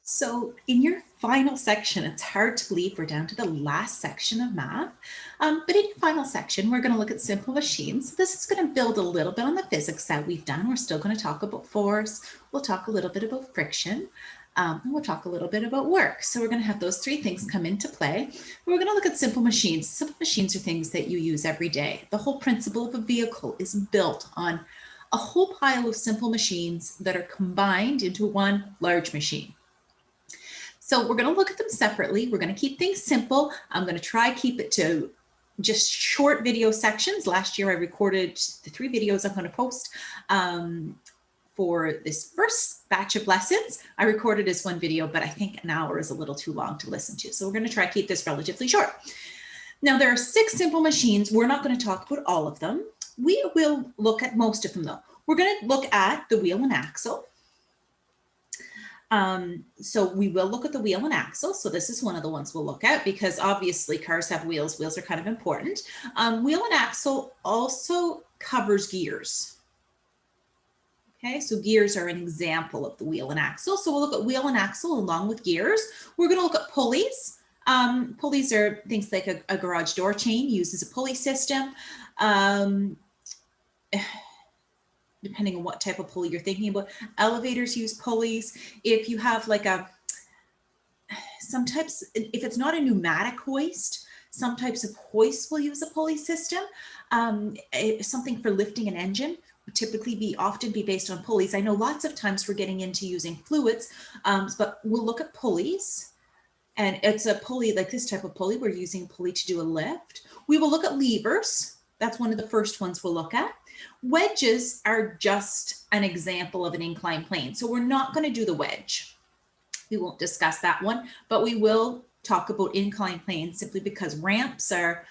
So in your final section, it's hard to believe we're down to the last section of math, but in your final section, we're going to look at simple machines. This is going to build a little bit on the physics that we've done. We're still going to talk about force. We'll talk a little bit about friction. And we'll talk a little bit about work. So we're going to have those three things come into play. We're going to look at simple machines. Simple machines are things that you use every day. The whole principle of a vehicle is built on a whole pile of simple machines that are combined into one large machine. So we're going to look at them separately. We're going to keep things simple. I'm going to try keep it to just short video sections. Last year I recorded the 3 videos I'm going to post for this first batch of lessons. I recorded as 1 video, but I think an hour is a little too long to listen to. So we're going to try to keep this relatively short. Now there are 6 simple machines. We're not going to talk about all of them. We will look at most of them though. We're going to look at the wheel and axle. So we will look at the wheel and axle. So this is one of the ones we'll look at because obviously cars have wheels. Wheels are kind of important. Wheel and axle also covers gears. Okay, so gears are an example of the wheel and axle. So we'll look at wheel and axle along with gears. We're going to look at pulleys. Pulleys are things like a garage door chain uses a pulley system. Depending on what type of pulley you're thinking about. Elevators use pulleys. If you have like some types, if it's not a pneumatic hoist, some types of hoists will use a pulley system. Something for lifting an engine would typically often be based on pulleys. I know lots of times we're getting into using fluids, but we'll look at pulleys. And it's a pulley, like this type of pulley, we're using a pulley to do a lift. We will look at levers. That's one of the first ones we'll look at. Wedges are just an example of an inclined plane. So we're not going to do the wedge. We won't discuss that one, but we will talk about inclined planes simply because ramps are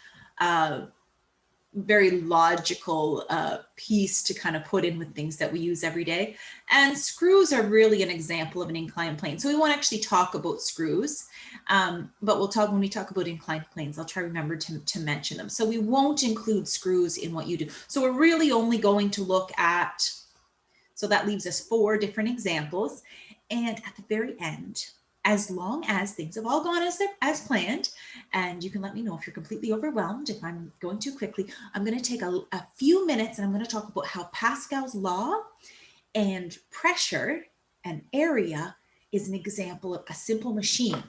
very logical piece to kind of put in with things that we use every day. And screws are really an example of an inclined plane. So we won't actually talk about screws, but we'll talk when we talk about inclined planes. I'll try to remember to mention them. So we won't include screws in what you do. So we're really only going to look at, so that leaves us 4 different examples. And at the very end, as long as things have all gone as planned, and you can let me know if you're completely overwhelmed, if I'm going too quickly, I'm going to take a few minutes and I'm going to talk about how Pascal's law and pressure and area is an example of a simple machine.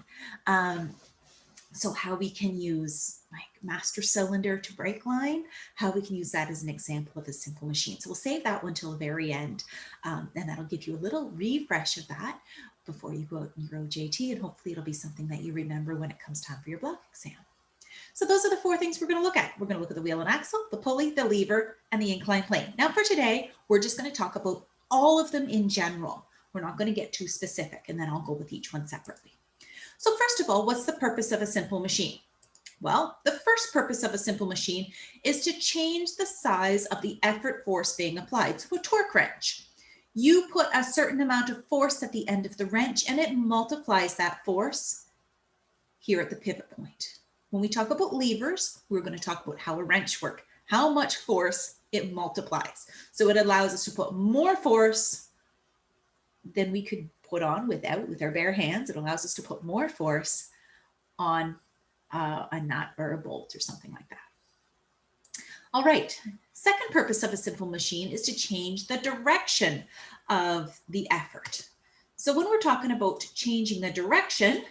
So how we can use like master cylinder to brake line, how we can use that as an example of a simple machine. So we'll save that one till the very end, and that'll give you a little refresh of that before you go out and your OJT, and hopefully it'll be something that you remember when it comes time for your block exam. So those are the 4 things we're going to look at. We're going to look at the wheel and axle, the pulley, the lever, and the inclined plane. Now for today, we're just going to talk about all of them in general. We're not going to get too specific, and then I'll go with each one separately. So first of all, what's the purpose of a simple machine? Well, the first purpose of a simple machine is to change the size of the effort force being applied. So a torque wrench. You put a certain amount of force at the end of the wrench and it multiplies that force here at the pivot point. When we talk about levers, we're going to talk about how a wrench works, how much force it multiplies. So it allows us to put more force than we could put on with our bare hands. It allows us to put more force on a nut or a bolt or something like that. All right, second purpose of a simple machine is to change the direction of the effort. So when we're talking about changing the direction,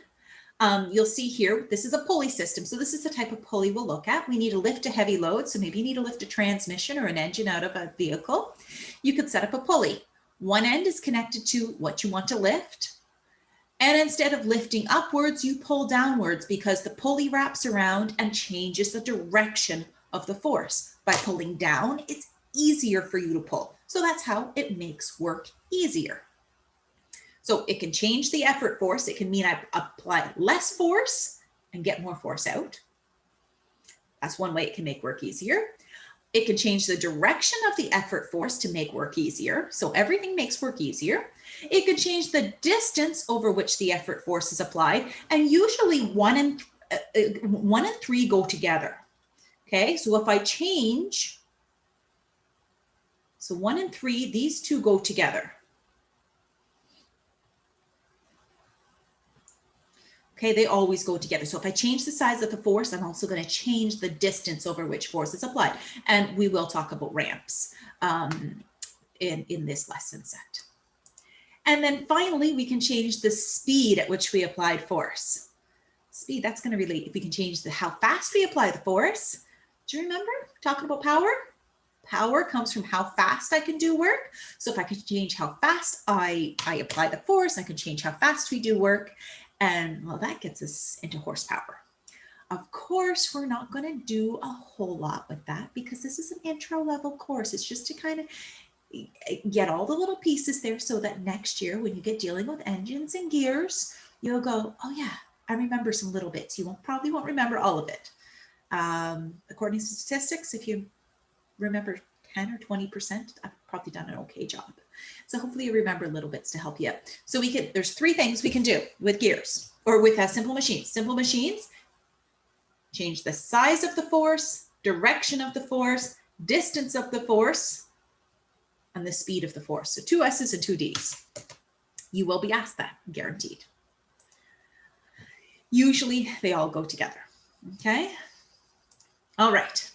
you'll see here, this is a pulley system. So this is the type of pulley we'll look at. We need to lift a heavy load. So maybe you need to lift a transmission or an engine out of a vehicle. You could set up a pulley. One end is connected to what you want to lift. And instead of lifting upwards, you pull downwards because the pulley wraps around and changes the direction of the force. By pulling down, it's easier for you to pull. So that's how it makes work easier. So it can change the effort force. It can mean I apply less force and get more force out. That's one way it can make work easier. It can change the direction of the effort force to make work easier. So everything makes work easier. It could change the distance over which the effort force is applied. And usually 1 and 3 go together. Okay, so if I change, so 1 and 3, these 2 go together. Okay, they always go together. So if I change the size of the force, I'm also going to change the distance over which force is applied. And we will talk about ramps in this lesson set. And then finally, we can change the speed at which we applied force. Speed, that's going to relate if we can change how fast we apply the force. Do you remember talking about power? Power comes from how fast I can do work. So if I can change how fast I apply the force, I can change how fast we do work. And well, that gets us into horsepower. Of course, we're not going to do a whole lot with that because this is an intro level course. It's just to kind of get all the little pieces there so that next year when you get dealing with engines and gears, you'll go, oh yeah, I remember some little bits. You probably won't remember all of it. According to statistics, if you remember 10 or 20%, I've probably done an okay job. So hopefully you remember little bits to help you out. So there's 3 things we can do with gears or with simple machines. Simple machines, change the size of the force, direction of the force, distance of the force, and the speed of the force. So 2 S's and 2 D's. You will be asked that, guaranteed. Usually they all go together, okay? All right.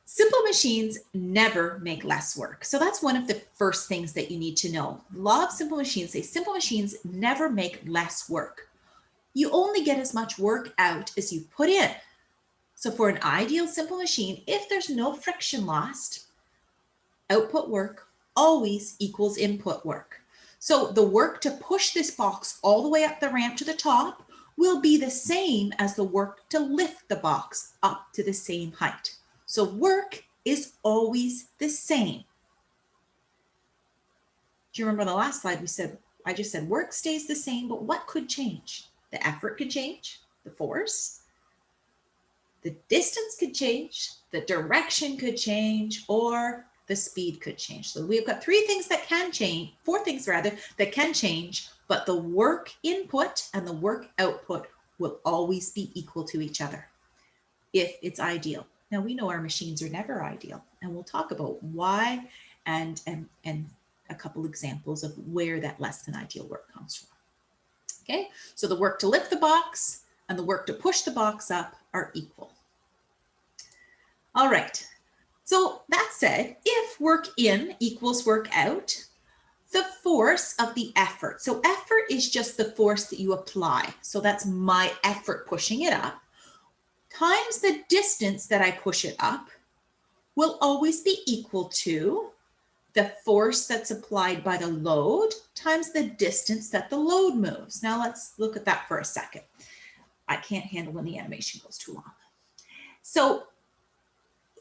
Simple machines never make less work. So that's one of the first things that you need to know. Law of simple machines says simple machines never make less work. You only get as much work out as you put in. So for an ideal simple machine, if there's no friction lost, output work always equals input work. So the work to push this box all the way up the ramp to the top will be the same as the work to lift the box up to the same height. So work is always the same. Do you remember the last slide I just said work stays the same, but what could change? The effort could change, the force, the distance could change, the direction could change, or the speed could change. So we've got 3 things that can change, 4 things rather, that can change, but the work input and the work output will always be equal to each other if it's ideal. Now we know our machines are never ideal, and we'll talk about why and a couple examples of where that less than ideal work comes from. Okay, so the work to lift the box and the work to push the box up are equal. All right, so that said, if work in equals work out, the force of the effort. So effort is just the force that you apply. So that's my effort pushing it up, times the distance that I push it up will always be equal to the force that's applied by the load times the distance that the load moves. Now let's look at that for a second. I can't handle when the animation goes too long. So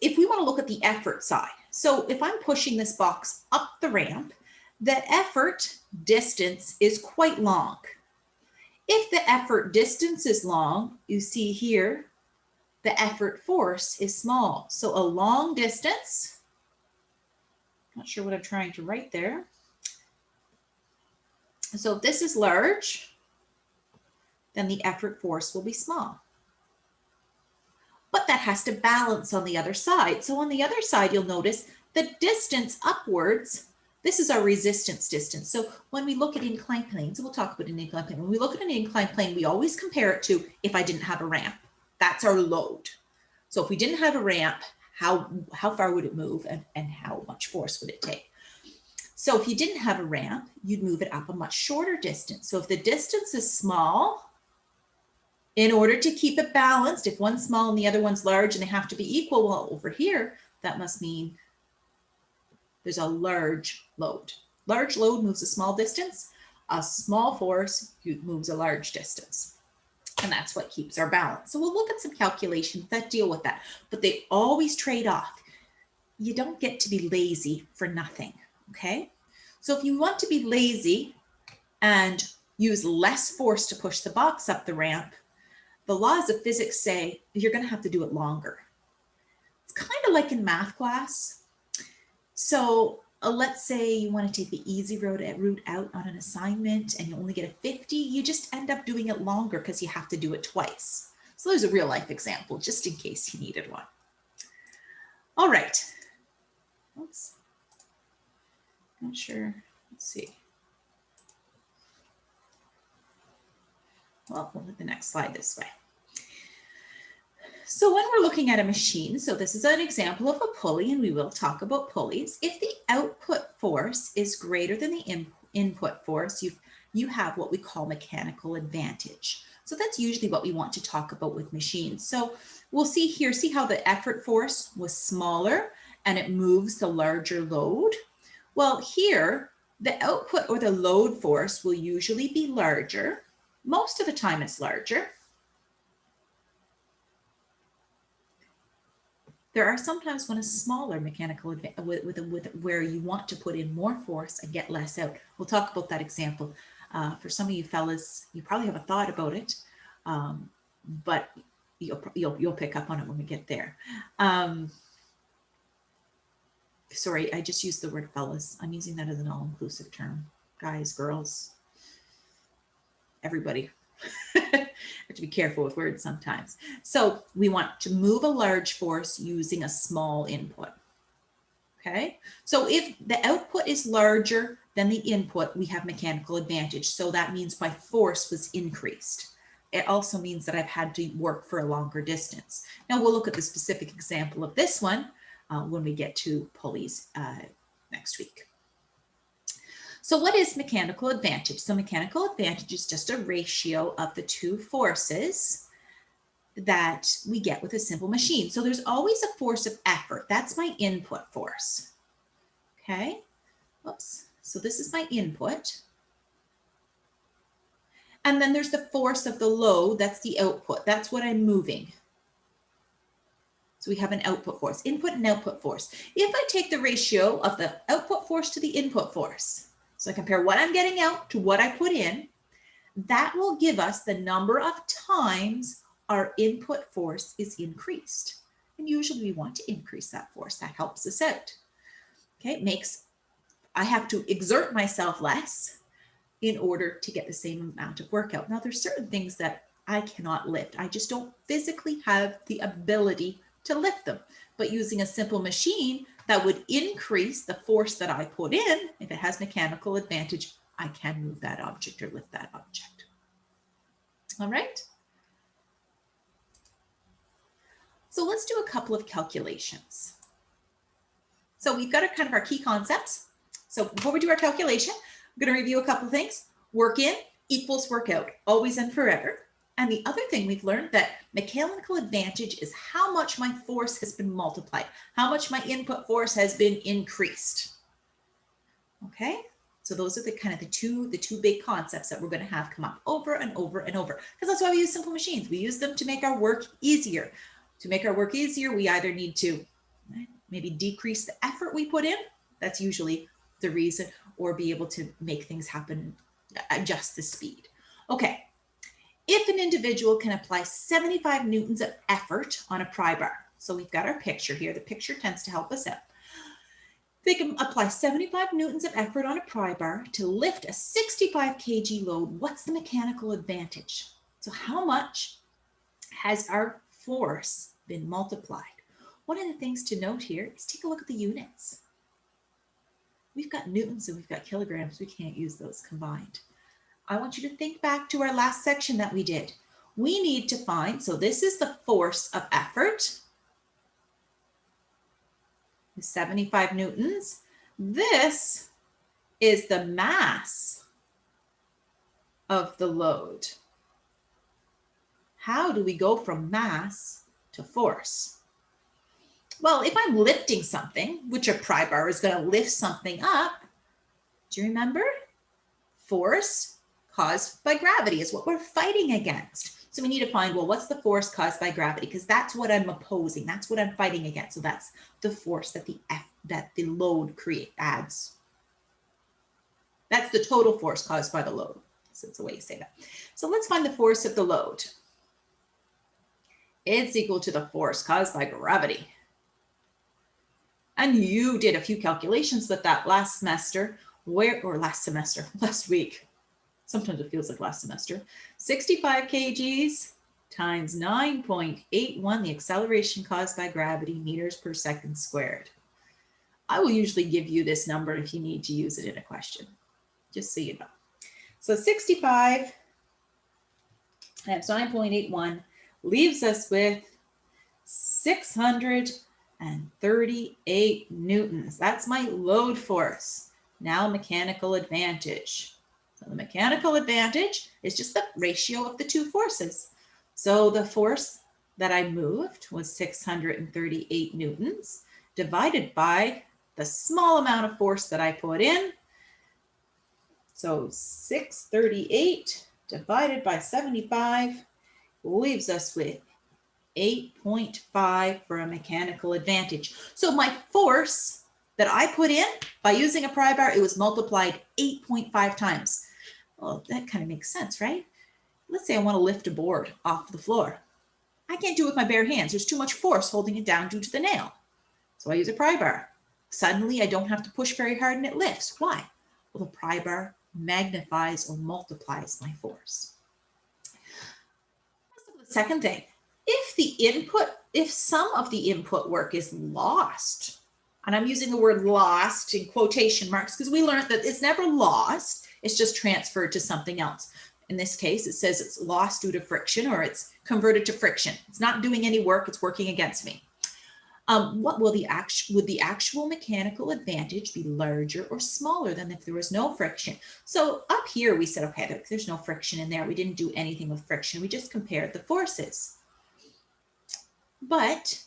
if we want to look at the effort side, so if I'm pushing this box up the ramp, the effort distance is quite long. If the effort distance is long, you see here, the effort force is small. So a long distance, not sure what I'm trying to write there. So if this is large, then the effort force will be small. But that has to balance on the other side. So on the other side, you'll notice the distance upwards, this is our resistance distance. So when we look at inclined planes, we'll talk about an inclined plane. When we look at an inclined plane, we always compare it to if I didn't have a ramp. That's our load. So if we didn't have a ramp, how far would it move and how much force would it take? So if you didn't have a ramp, you'd move it up a much shorter distance. So if the distance is small, in order to keep it balanced, if one's small and the other one's large and they have to be equal, well, over here, that must mean there's a large load. Large load moves a small distance. A small force moves a large distance. And that's what keeps our balance. So we'll look at some calculations that deal with that, but they always trade off. You don't get to be lazy for nothing, okay? So if you want to be lazy and use less force to push the box up the ramp, the laws of physics say you're going to have to do it longer. It's kind of like in math class. So let's say you want to take the easy route out on an assignment and you only get a 50, you just end up doing it longer because you have to do it twice. So there's a real life example just in case you needed one. All right. Oops. Not sure. Let's see. Well, we'll hit the next slide this way. So when we're looking at a machine, so this is an example of a pulley, and we will talk about pulleys. If the output force is greater than the input force, you have what we call mechanical advantage. So that's usually what we want to talk about with machines. So we'll see here, see how the effort force was smaller and it moves the larger load? Well, here, the output or the load force will usually be larger. Most of the time it's larger. There are sometimes when a smaller mechanical where you want to put in more force and get less out. We'll talk about that example. For some of you fellas, you probably haven't thought about it, but you'll pick up on it when we get there. Sorry, I just used the word fellas. I'm using that as an all-inclusive term. Guys, girls, everybody. Have to be careful with words sometimes. So we want to move a large force using a small input. Okay, so if the output is larger than the input, we have mechanical advantage. So that means my force was increased. It also means that I've had to work for a longer distance. Now we'll look at the specific example of this one when we get to pulleys next week. So what is mechanical advantage? So mechanical advantage is just a ratio of the two forces that we get with a simple machine. So there's always a force of effort. That's my input force. Okay. Oops. So this is my input. And then there's the force of the load. That's the output. That's what I'm moving. So we have an output force, input and output force. If I take the ratio of the output force to the input force, so I compare what I'm getting out to what I put in, that will give us the number of times our input force is increased. And usually we want to increase that force. That helps us out. Okay, it makes, I have to exert myself less in order to get the same amount of work out. Now there's certain things that I cannot lift. I just don't physically have the ability to lift them. But using a simple machine that would increase the force that I put in, if it has mechanical advantage, I can move that object or lift that object. All right. So let's do a couple of calculations. So we've got our key concepts. So before we do our calculation, I'm going to review a couple of things. Work in equals work out, always and forever. And the other thing we've learned that mechanical advantage is how much my force has been multiplied, how much my input force has been increased. Okay, so those are the two big concepts that we're going to have come up over and over and over, because that's why we use simple machines. We use them to make our work easier. To make our work easier, we either need to maybe decrease the effort we put in. That's usually the reason, or be able to make things happen, adjust the speed. Okay. If an individual can apply 75 newtons of effort on a pry bar, so we've got our picture here, the picture tends to help us out. They can apply 75 newtons of effort on a pry bar to lift a 65 kg load. What's the mechanical advantage? So how much has our force been multiplied? One of the things to note here is take a look at the units. We've got newtons and we've got kilograms. We can't use those combined. I want you to think back to our last section that we did. We need to find, so this is the force of effort, 75 newtons. This is the mass of the load. How do we go from mass to force? Well, if I'm lifting something, which a pry bar is going to lift something up, do you remember? Force caused by gravity is what we're fighting against. So we need to find, well, what's the force caused by gravity? Because that's what I'm opposing. That's what I'm fighting against. So that's the force that the load adds. That's the total force caused by the load. So that's the way you say that. So let's find the force of the load. It's equal to the force caused by gravity. And you did a few calculations with that last week. Sometimes it feels like last semester. 65 kgs times 9.81, the acceleration caused by gravity, meters per second squared. I will usually give you this number if you need to use it in a question, just so you know. So 65 times 9.81 leaves us with 638 newtons. That's my load force. Now mechanical advantage. So the mechanical advantage is just the ratio of the two forces. So the force that I moved was 638 newtons divided by the small amount of force that I put in. So 638 divided by 75 leaves us with 8.5 for a mechanical advantage. So my force that I put in by using a pry bar, it was multiplied 8.5 times. Well, that kind of makes sense, right? Let's say I want to lift a board off the floor. I can't do it with my bare hands. There's too much force holding it down due to the nail. So I use a pry bar. Suddenly I don't have to push very hard and it lifts. Why? Well, the pry bar magnifies or multiplies my force. Let's look at the second thing. If some of the input work is lost, and I'm using the word lost in quotation marks because we learned that it's never lost, it's just transferred to something else. In this case, it says it's lost due to friction or it's converted to friction. It's not doing any work, it's working against me. Would the actual mechanical advantage be larger or smaller than if there was no friction? So up here we said, okay, there's no friction in there. We didn't do anything with friction. We just compared the forces. But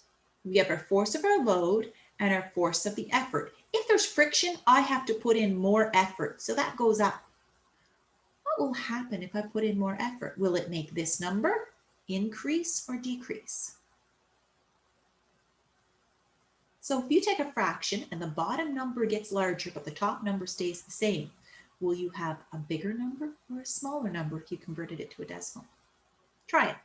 we have our force of our load and our force of the effort. If there's friction, I have to put in more effort. So that goes up. What will happen if I put in more effort? Will it make this number increase or decrease? So if you take a fraction and the bottom number gets larger, but the top number stays the same, will you have a bigger number or a smaller number if you converted it to a decimal? Try it.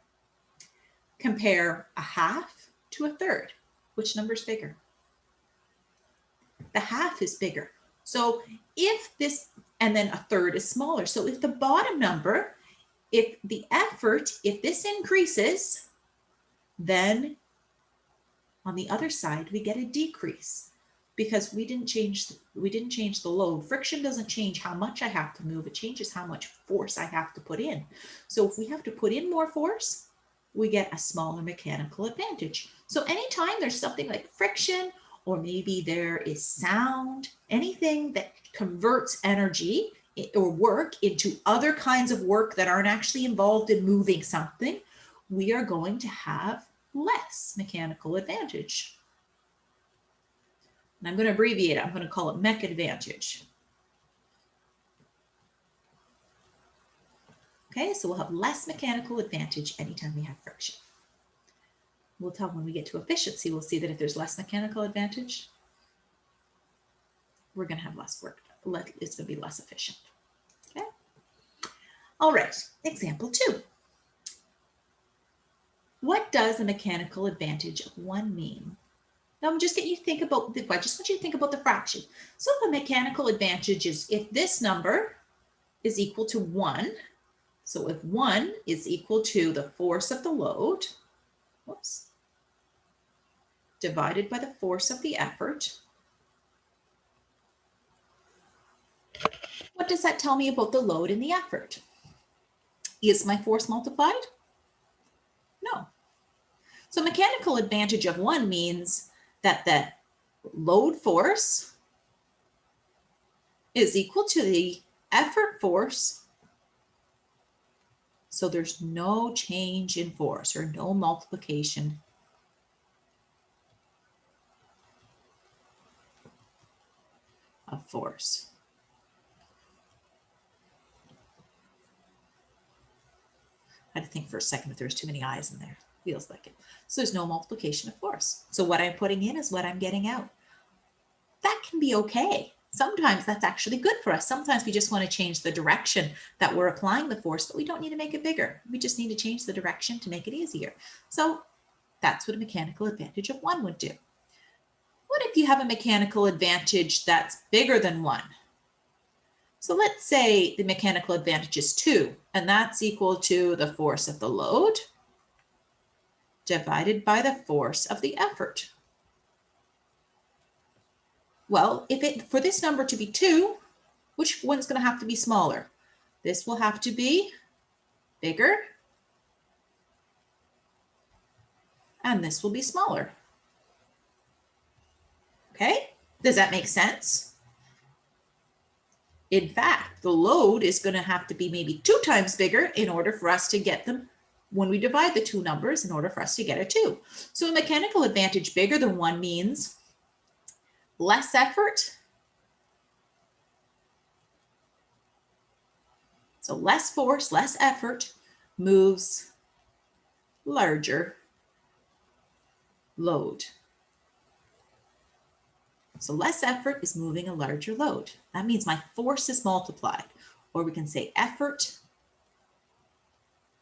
Compare a half to a third. Which number is bigger? The half is bigger. So if this, and then a third is smaller. So if the bottom number, if the effort, if this increases, then on the other side, we get a decrease because we didn't change the load. Friction doesn't change how much I have to move. It changes how much force I have to put in. So if we have to put in more force, we get a smaller mechanical advantage. So anytime there's something like friction, or maybe there is sound, anything that converts energy or work into other kinds of work that aren't actually involved in moving something, we are going to have less mechanical advantage. And I'm going to abbreviate it. I'm going to call it mech advantage. Okay, so we'll have less mechanical advantage anytime we have friction. We'll tell when we get to efficiency, we'll see that if there's less mechanical advantage, we're going to have less work. It's going to be less efficient. Okay. All right, example 2. What does a mechanical advantage of 1 mean? Now I'm just getting you to think about I just want you to think about the fraction. So the mechanical advantage is if this number is equal to 1, so if 1 is equal to the force of the load, divided by the force of the effort, what does that tell me about the load and the effort? Is my force multiplied? No. So mechanical advantage of 1 means that the load force is equal to the effort force. So there's no change in force or no multiplication of force. I had to think for a second if there was too many I's in there. Feels like it. So there's no multiplication of force. So what I'm putting in is what I'm getting out. That can be okay. Sometimes that's actually good for us. Sometimes we just want to change the direction that we're applying the force, but we don't need to make it bigger. We just need to change the direction to make it easier. So that's what a mechanical advantage of 1 would do. What if you have a mechanical advantage that's bigger than 1? So let's say the mechanical advantage is 2, and that's equal to the force of the load divided by the force of the effort. Well, for this number to be 2, which one's going to have to be smaller? This will have to be bigger, and this will be smaller. Okay, does that make sense? In fact, the load is going to have to be maybe 2 times bigger in order for us to get them when we divide the two numbers in order for us to get a 2. So a mechanical advantage bigger than 1 means less effort. So less force, less effort moves larger load. So less effort is moving a larger load. That means my force is multiplied, or we can say effort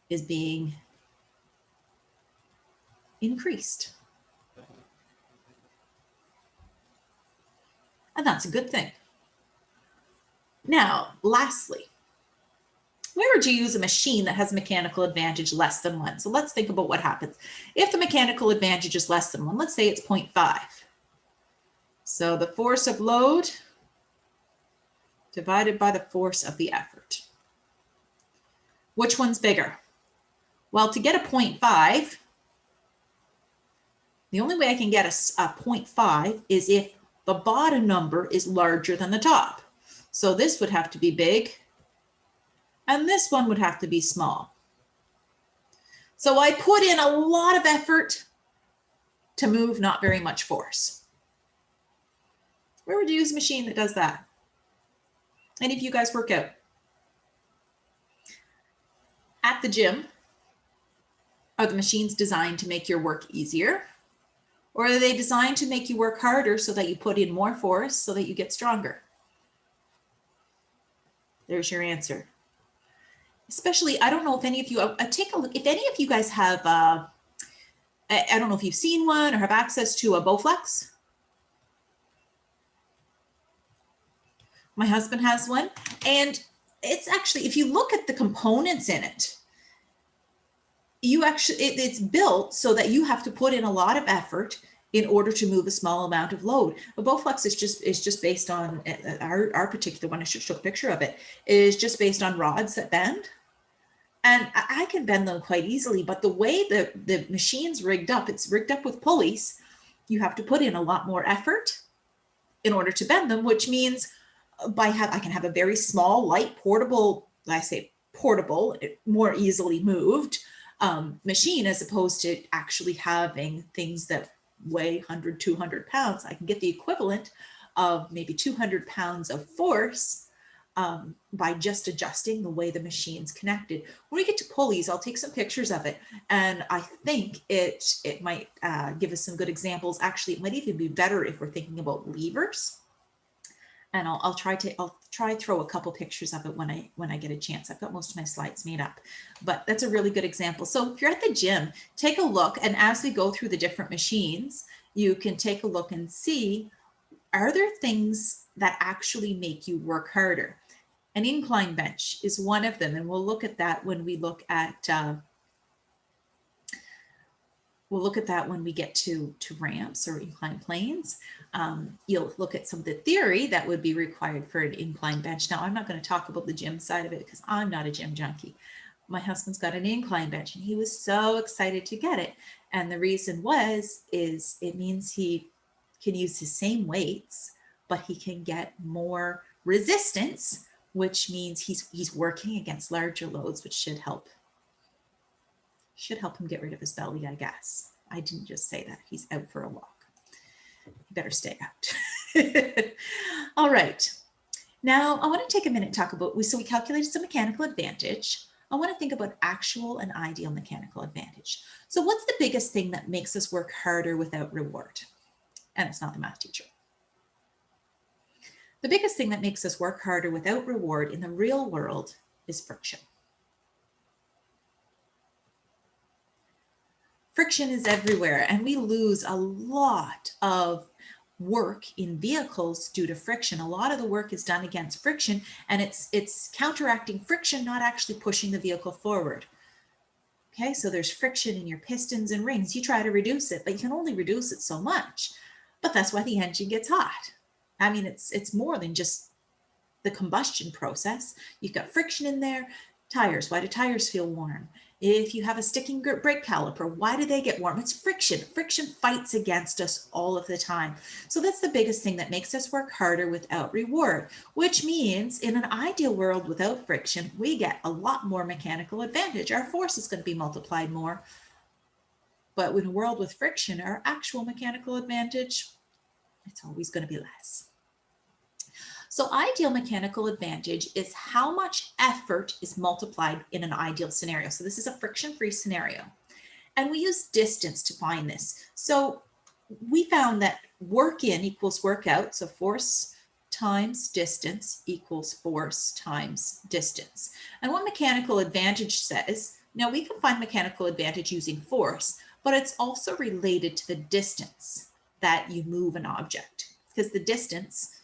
is being increased. And that's a good thing. Now, lastly, where would you use a machine that has a mechanical advantage less than 1? So let's think about what happens. If the mechanical advantage is less than 1, let's say it's 0.5. So the force of load divided by the force of the effort. Which one's bigger? Well, to get a 0.5, the only way I can get a 0.5 is if the bottom number is larger than the top. So this would have to be big, and this one would have to be small. So I put in a lot of effort to move not very much force. Where would you use a machine that does that? Any of you guys work out? At the gym, are the machines designed to make your work easier? Or are they designed to make you work harder so that you put in more force so that you get stronger? There's your answer. Especially, I don't know if any of you, take a look, if any of you guys have, I don't know if you've seen one or have access to a Bowflex. My husband has one, and it's actually, if you look at the components in it, you actually, it's built so that you have to put in a lot of effort in order to move a small amount of load. A Bowflex is just based on our particular one. I should show a picture of it. Is just based on rods that bend, and I can bend them quite easily. But the way the machine's rigged up, it's rigged up with pulleys. You have to put in a lot more effort in order to bend them, which means I can have a very small, light, portable. I say portable, more easily moved machine, as opposed to actually having things that weigh 100, 200 pounds. I can get the equivalent of maybe 200 pounds of force by just adjusting the way the machine's connected. When we get to pulleys, I'll take some pictures of it, and I think it might give us some good examples. Actually, it might even be better if we're thinking about levers. And I'll try throw a couple pictures of it when I get a chance. I've got most of my slides made up, but that's a really good example. So if you're at the gym, take a look, and as we go through the different machines, you can take a look and see, are there things that actually make you work harder? An incline bench is one of them, and we'll look at that when we look at when we get to ramps or inclined planes. You'll look at some of the theory that would be required for an incline bench. Now, I'm not going to talk about the gym side of it because I'm not a gym junkie. My husband's got an incline bench, and he was so excited to get it. And the reason is it means he can use his same weights, but he can get more resistance, which means he's working against larger loads, which should help him get rid of his belly, I guess. I didn't just say that. He's out for a walk. You better stay out. All right. Now, I want to take a minute and talk about, so we calculated some mechanical advantage. I want to think about actual and ideal mechanical advantage. So what's the biggest thing that makes us work harder without reward? And it's not the math teacher. The biggest thing that makes us work harder without reward in the real world is friction. Friction is everywhere, and we lose a lot of work in vehicles due to friction. A lot of the work is done against friction, and it's counteracting friction, not actually pushing the vehicle forward. Okay, so there's friction in your pistons and rings. You try to reduce it, but you can only reduce it so much. But that's why the engine gets hot. I mean, it's more than just the combustion process. You've got friction in there. Tires, why do tires feel warm? If you have a sticking brake caliper, why do they get warm? It's friction. Friction fights against us all of the time. So that's the biggest thing that makes us work harder without reward, which means in an ideal world without friction, we get a lot more mechanical advantage. Our force is going to be multiplied more. But in a world with friction, our actual mechanical advantage, it's always going to be less. So ideal mechanical advantage is how much effort is multiplied in an ideal scenario. So this is a friction-free scenario. And we use distance to find this. So we found that work in equals work out. So force times distance equals force times distance. And what mechanical advantage says, now we can find mechanical advantage using force, but it's also related to the distance that you move an object, because the distance,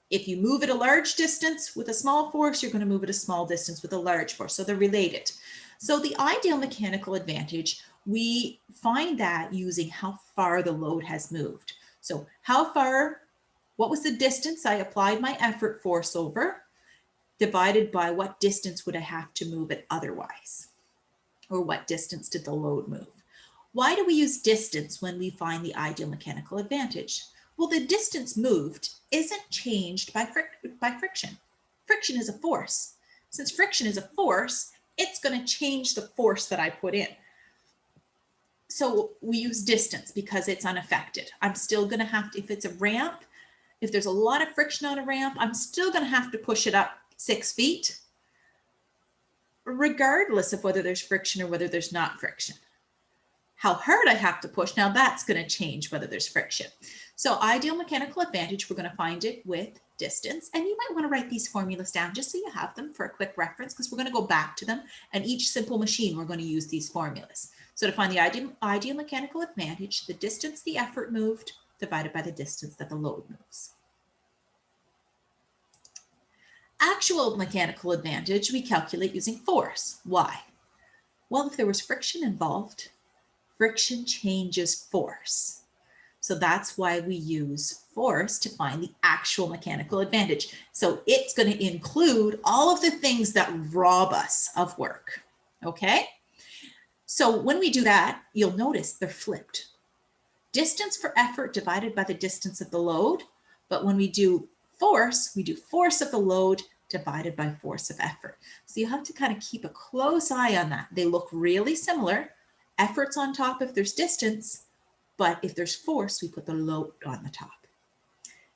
if you move it a large distance with a small force, you're going to move it a small distance with a large force. So they're related. So the ideal mechanical advantage, we find that using how far the load has moved. So how far, what was the distance I applied my effort force over, divided by what distance would I have to move it otherwise? Or what distance did the load move? Why do we use distance when we find the ideal mechanical advantage? Well, the distance moved isn't changed by friction. Friction is a force. Since friction is a force, it's going to change the force that I put in. So we use distance because it's unaffected. I'm still going to have to, if it's a ramp, if there's a lot of friction on a ramp, I'm still going to have to push it up 6 feet, regardless of whether there's friction or whether there's not friction. How hard I have to push, now that's going to change whether there's friction. So ideal mechanical advantage, we're going to find it with distance. And you might want to write these formulas down just so you have them for a quick reference, because we're going to go back to them. And each simple machine, we're going to use these formulas. So to find the ideal mechanical advantage, the distance the effort moved divided by the distance that the load moves. Actual mechanical advantage, we calculate using force. Why? Well, if there was friction involved, friction changes force. So that's why we use force to find the actual mechanical advantage. So it's going to include all of the things that rob us of work. Okay? So when we do that, you'll notice they're flipped. Distance for effort divided by the distance of the load. But when we do force, we do force of the load divided by force of effort. So you have to kind of keep a close eye on that. They look really similar. Effort's on top if there's distance, but if there's force, we put the load on the top.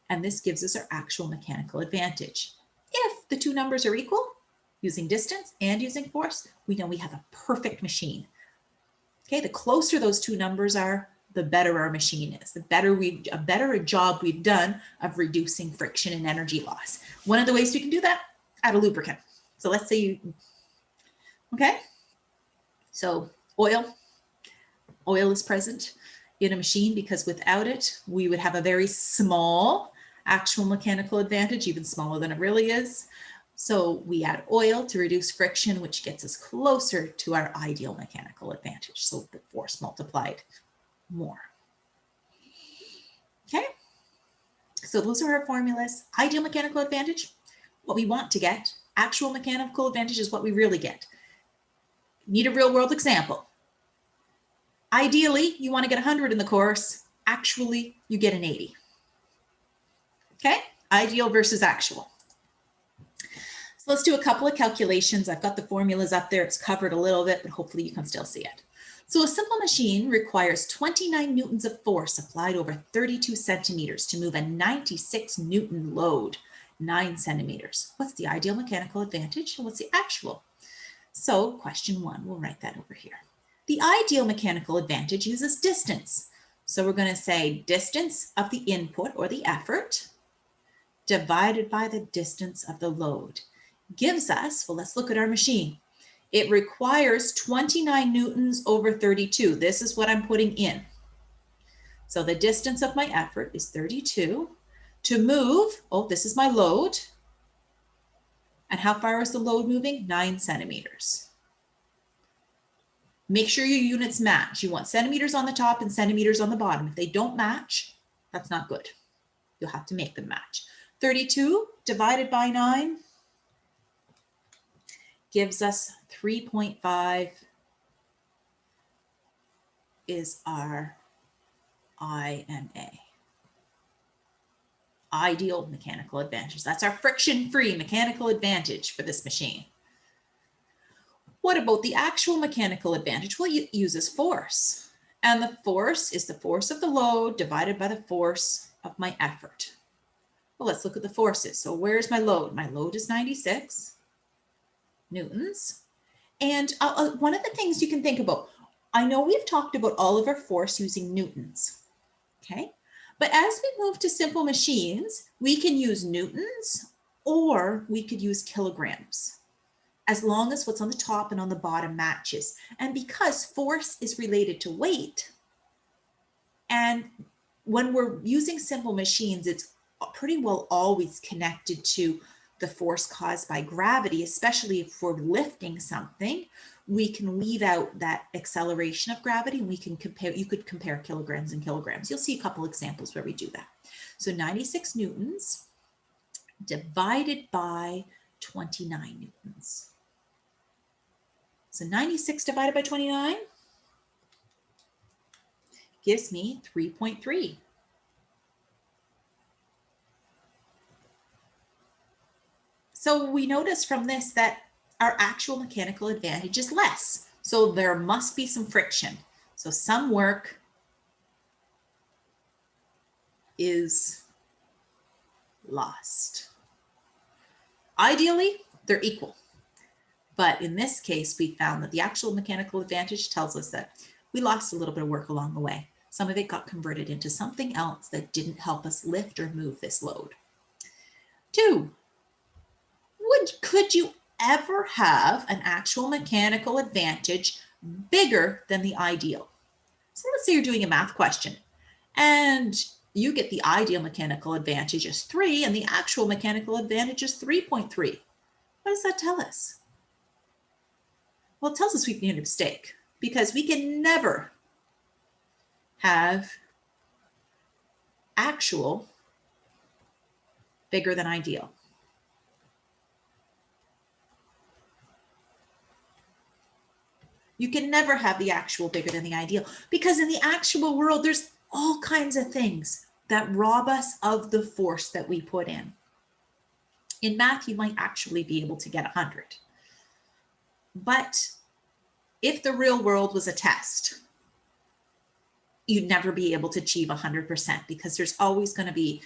And this gives us our actual mechanical advantage. If the two numbers are equal, using distance and using force, we know we have a perfect machine. Okay, the closer those two numbers are, the better our machine is, the better a better job we've done of reducing friction and energy loss. One of the ways we can do that, add a lubricant. So let's say you, okay, so oil is present in a machine because without it, we would have a very small actual mechanical advantage, even smaller than it really is. So we add oil to reduce friction, which gets us closer to our ideal mechanical advantage. So the force multiplied more. Okay, so those are our formulas. Ideal mechanical advantage, what we want to get. Actual mechanical advantage is what we really get. Need a real world example. Ideally, you want to get 100 in the course. Actually, you get an 80. Okay, ideal versus actual. So let's do a couple of calculations. I've got the formulas up there. It's covered a little bit, but hopefully you can still see it. So a simple machine requires 29 newtons of force applied over 32 centimeters to move a 96 Newton load, 9 centimeters. What's the ideal mechanical advantage and what's the actual? So question 1, we'll write that over here. The ideal mechanical advantage uses distance. So we're going to say distance of the input or the effort divided by the distance of the load. Gives us, well, let's look at our machine. It requires 29 newtons over 32. This is what I'm putting in. So the distance of my effort is 32. To move, oh, this is my load. And how far is the load moving? 9 centimeters. Make sure your units match. You want centimeters on the top and centimeters on the bottom. If they don't match, that's not good. You'll have to make them match. 32 divided by 9. gives us 3.5 is our I and A. Ideal mechanical advantage. That's our friction-free mechanical advantage for this machine. What about the actual mechanical advantage? Well, it uses force. And the force is the force of the load divided by the force of my effort. Well, let's look at the forces. So where's my load? My load is 96 newtons. And one of the things you can think about, I know we've talked about all of our force using newtons, okay? But as we move to simple machines, we can use newtons or we could use kilograms, as long as what's on the top and on the bottom matches. And because force is related to weight, and when we're using simple machines, it's pretty well always connected to the force caused by gravity, especially if we're lifting something, we can leave out that acceleration of gravity and we can compare, you could compare kilograms and kilograms. You'll see a couple examples where we do that. So 96 newtons divided by 29 newtons. So 96 divided by 29 gives me 3.3. So we notice from this that our actual mechanical advantage is less. So there must be some friction. So some work is lost. Ideally, they're equal. But in this case, we found that the actual mechanical advantage tells us that we lost a little bit of work along the way. Some of it got converted into something else that didn't help us lift or move this load. 2, could you ever have an actual mechanical advantage bigger than the ideal? So let's say you're doing a math question and you get the ideal mechanical advantage is 3 and the actual mechanical advantage is 3.3. What does that tell us? Well, it tells us we've made a mistake because we can never have actual bigger than ideal. You can never have the actual bigger than the ideal because in the actual world, there's all kinds of things that rob us of the force that we put in. In math, you might actually be able to get 100. But if the real world was a test, you'd never be able to achieve 100% because there's always going to be,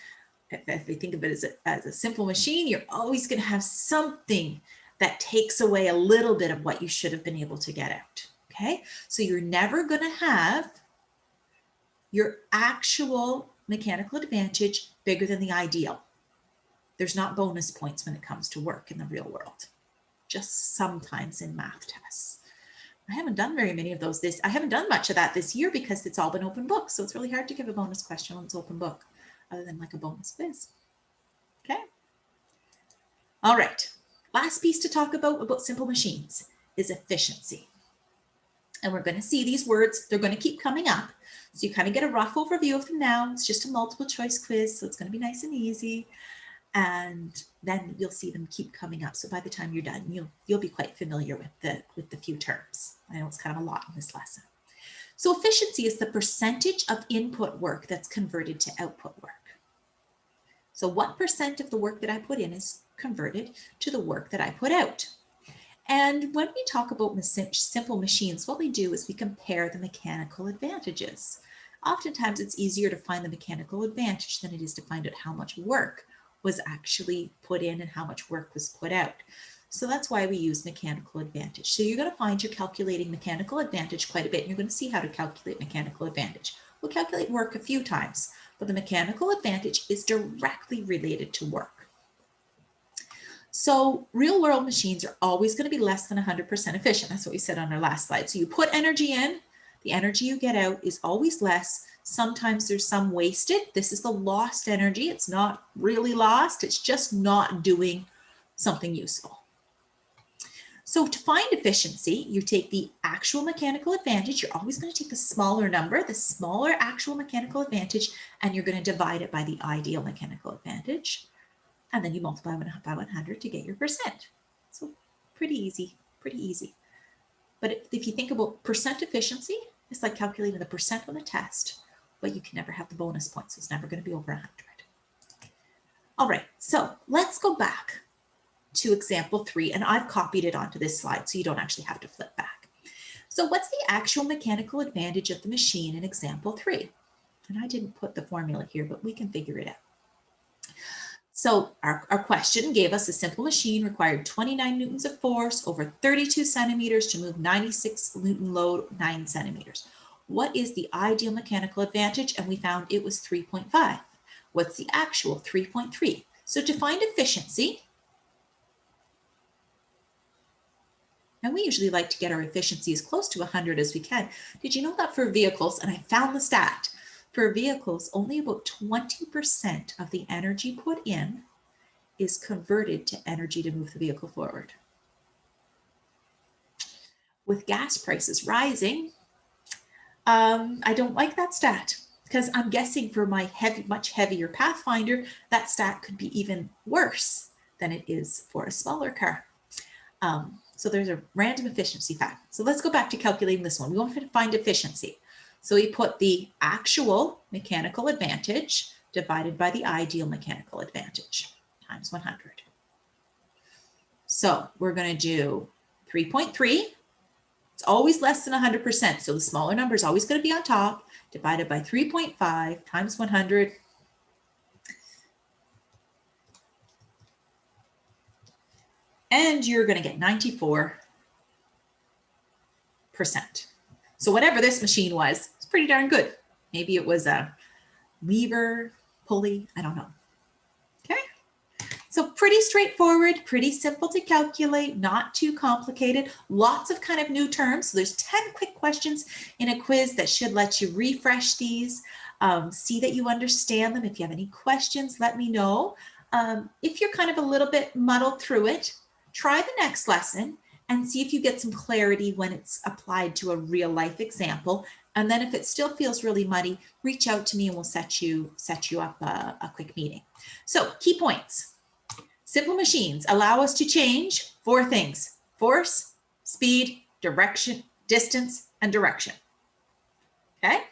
if we think of it as a simple machine, you're always going to have something that takes away a little bit of what you should have been able to get out, okay? So you're never going to have your actual mechanical advantage bigger than the ideal. There's not bonus points when it comes to work in the real world, just sometimes in math tests. I haven't done very many of those I haven't done much of that this year because it's all been open book. So it's really hard to give a bonus question when it's open book, other than like a bonus quiz. Okay. All right. Last piece to talk about simple machines is efficiency. And we're going to see these words, they're going to keep coming up. So you kind of get a rough overview of them now. It's just a multiple choice quiz, so it's going to be nice and easy. And then you'll see them keep coming up. So by the time you're done, you'll be quite familiar with the few terms. I know it's kind of a lot in this lesson. So efficiency is the percentage of input work that's converted to output work. So what percent of the work that I put in is converted to the work that I put out? And when we talk about simple machines, what we do is we compare the mechanical advantages. Oftentimes it's easier to find the mechanical advantage than it is to find out how much work was actually put in and how much work was put out. So that's why we use mechanical advantage. So you're going to find you're calculating mechanical advantage quite a bit. And you're going to see how to calculate mechanical advantage. We'll calculate work a few times, but the mechanical advantage is directly related to work. So real world machines are always going to be less than 100% efficient. That's what we said on our last slide. So you put energy in, the energy you get out is always less. Sometimes there's some wasted. This is the lost energy. It's not really lost. It's just not doing something useful. So to find efficiency, you take the actual mechanical advantage. You're always going to take the smaller number, the smaller actual mechanical advantage, and you're going to divide it by the ideal mechanical advantage. And then you multiply by 100 to get your percent. So Pretty easy, pretty easy. But if you think about percent efficiency, it's like calculating the percent on a test, but you can never have the bonus points. So it's never going to be over 100. All right, so let's go back to example 3, and I've copied it onto this slide so you don't actually have to flip back. So what's the actual mechanical advantage of the machine in example 3? And I didn't put the formula here, but we can figure it out. So our question gave us a simple machine required 29 newtons of force over 32 centimeters to move 96 Newton load 9 centimeters. What is the ideal mechanical advantage? And we found it was 3.5. What's the actual? 3.3. So to find efficiency, and we usually like to get our efficiency as close to 100 as we can. Did you know that for vehicles, and I found the stat, for vehicles, only about 20% of the energy put in is converted to energy to move the vehicle forward. With gas prices rising, I don't like that stat because I'm guessing for my much heavier Pathfinder, that stat could be even worse than it is for a smaller car. So there's a random efficiency fact. So let's go back to calculating this one. We want to find efficiency. So we put the actual mechanical advantage divided by the ideal mechanical advantage times 100. So we're going to do 3.3. It's always less than 100%. So the smaller number is always going to be on top, divided by 3.5 times 100. And you're going to get 94%. So whatever this machine was, it's pretty darn good. Maybe it was a lever, pulley, I don't know. Okay. So pretty straightforward, pretty simple to calculate, not too complicated. Lots of kind of new terms. So there's 10 quick questions in a quiz that should let you refresh these, see that you understand them. If you have any questions, let me know. If you're kind of a little bit muddled through it, try the next lesson and see if you get some clarity when it's applied to a real life example. And then if it still feels really muddy, reach out to me and we'll set you up a quick meeting. So key points. Simple machines allow us to change 4 things: force, speed, direction, distance, and direction. Okay?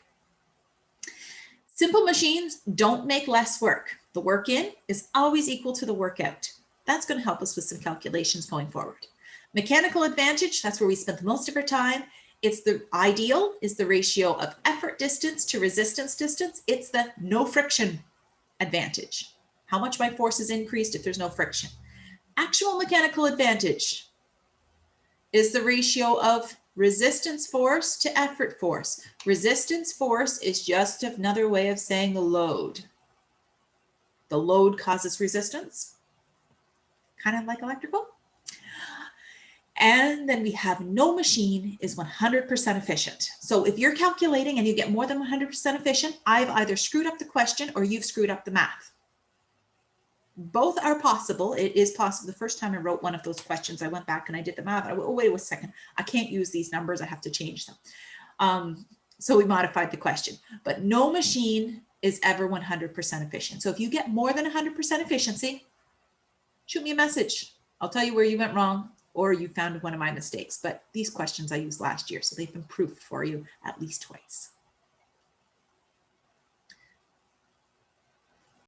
Simple machines don't make less work. The work in is always equal to the work out. That's going to help us with some calculations going forward. Mechanical advantage, that's where we spent the most of our time. It's the ideal is the ratio of effort distance to resistance distance. It's the no friction advantage. How much my force is increased if there's no friction. Actual mechanical advantage is the ratio of resistance force to effort force. Resistance force is just another way of saying the load. The load causes resistance, kind of like electrical. And then we have no machine is 100% efficient. So if you're calculating and you get more than 100% efficient, I've either screwed up the question or you've screwed up the math. Both are possible. It is possible. The first time I wrote one of those questions, I went back and I did the math. I went, oh, wait a second. I can't use these numbers. I have to change them. So we modified the question. But no machine is ever 100% efficient. So if you get more than 100% efficiency, shoot me a message. I'll tell you where you went wrong or you found one of my mistakes. But these questions I used last year, so they've been proofed for you at least twice.